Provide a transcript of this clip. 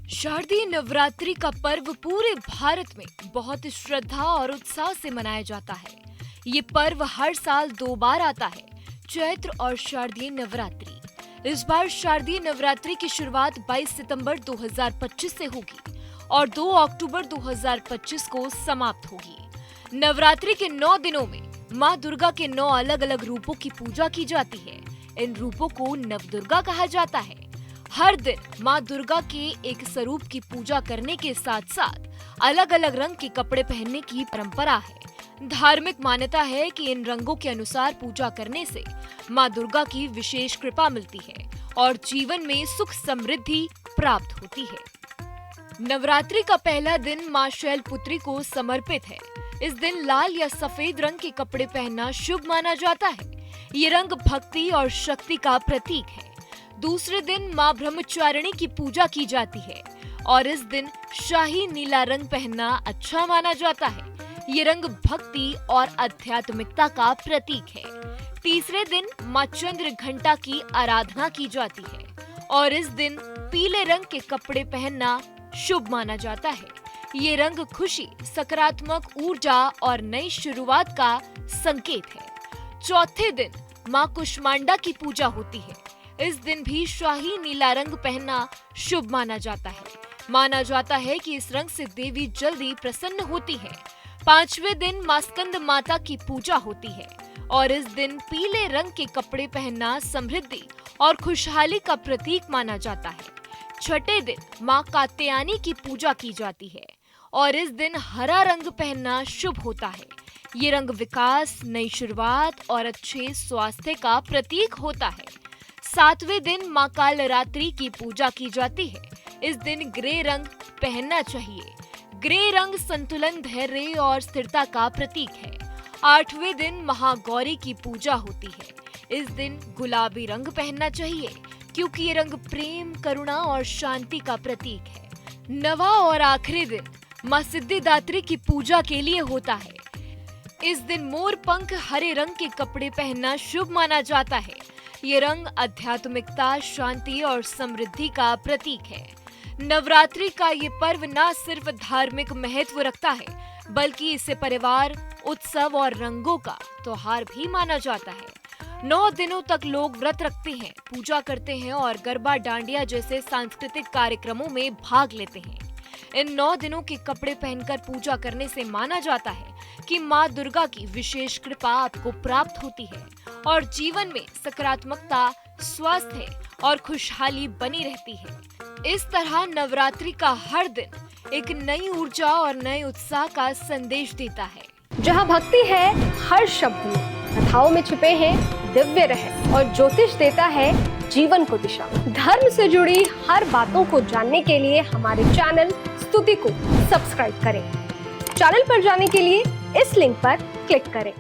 शारदीय नवरात्रि का पर्व पूरे भारत में बहुत श्रद्धा और उत्साह से मनाया जाता है। ये पर्व हर साल 2 बार आता है, चैत्र और शारदीय नवरात्रि। इस बार शारदीय नवरात्रि की शुरुआत 22 सितंबर 2025 से होगी और 2 अक्टूबर 2025 को समाप्त होगी। नवरात्रि के 9 दिनों में माँ दुर्गा के 9 अलग अलग रूपों की पूजा की जाती है। इन रूपों को नवदुर्गा कहा जाता है। हर दिन माँ दुर्गा के एक स्वरूप की पूजा करने के साथ साथ अलग अलग रंग के कपड़े पहनने की परंपरा है। धार्मिक मान्यता है कि इन रंगों के अनुसार पूजा करने से माँ दुर्गा की विशेष कृपा मिलती है और जीवन में सुख समृद्धि प्राप्त होती है। नवरात्रि का पहला दिन माँ शैलपुत्री को समर्पित है। इस दिन लाल या सफेद रंग के कपड़े पहनना शुभ माना जाता है। ये रंग भक्ति और शक्ति का प्रतीक है। दूसरे दिन माँ ब्रह्मचारिणी की पूजा की जाती है और इस दिन शाही नीला रंग पहनना अच्छा माना जाता है। ये रंग भक्ति और आध्यात्मिकता का प्रतीक है। तीसरे दिन माँ चंद्र घंटा की आराधना की जाती है और इस दिन पीले रंग के कपड़े पहनना शुभ माना जाता है। ये रंग खुशी, सकारात्मक ऊर्जा और नई शुरुआत का संकेत है। चौथे दिन माँ कुष्मांडा की पूजा होती है। इस दिन भी शाही नीला रंग पहनना शुभ माना जाता है। माना जाता है कि इस रंग से देवी जल्दी प्रसन्न होती है। पांचवें दिन माँ स्कंद माता की पूजा होती है और इस दिन पीले रंग के कपड़े पहनना समृद्धि और खुशहाली का प्रतीक माना जाता है। छठे दिन माँ कात्यायनी की पूजा की जाती है और इस दिन हरा रंग पहनना शुभ होता है। ये रंग विकास, नई शुरुआत और अच्छे स्वास्थ्य का प्रतीक होता है। सातवें दिन माँ कालरात्रि की पूजा की जाती है। इस दिन ग्रे रंग पहनना चाहिए। ग्रे रंग संतुलन, धैर्य और स्थिरता का प्रतीक है। आठवें दिन महागौरी की पूजा होती है। इस दिन गुलाबी रंग पहनना चाहिए क्योंकि ये रंग प्रेम, करुणा और शांति का प्रतीक है। नवा और आखिरी दिन माँ सिद्धिदात्री की पूजा के लिए होता है। इस दिन मोर पंख हरे रंग के कपड़े पहनना शुभ माना जाता है। ये रंग आध्यात्मिकता, शांति और समृद्धि का प्रतीक है। नवरात्रि का ये पर्व न सिर्फ धार्मिक महत्व रखता है, बल्कि इसे परिवार, उत्सव और रंगों का त्योहार भी माना जाता है। 9 दिनों तक लोग व्रत रखते हैं, पूजा करते हैं और गरबा, डांडिया जैसे सांस्कृतिक कार्यक्रमों में भाग लेते हैं। इन 9 दिनों के कपड़े पहनकर पूजा करने से माना जाता है कि माँ दुर्गा की विशेष कृपा आपको प्राप्त होती है और जीवन में सकारात्मकता, स्वास्थ्य और खुशहाली बनी रहती है। इस तरह नवरात्रि का हर दिन एक नई ऊर्जा और नए उत्साह का संदेश देता है। जहाँ भक्ति है हर शब्द में, कथाओं में छुपे हैं दिव्य रहस्य और ज्योतिष देता है जीवन को दिशा। धर्म से जुड़ी हर बातों को जानने के लिए हमारे चैनल स्तुति को सब्सक्राइब करें। चैनल पर जाने के लिए इस लिंक पर क्लिक करें।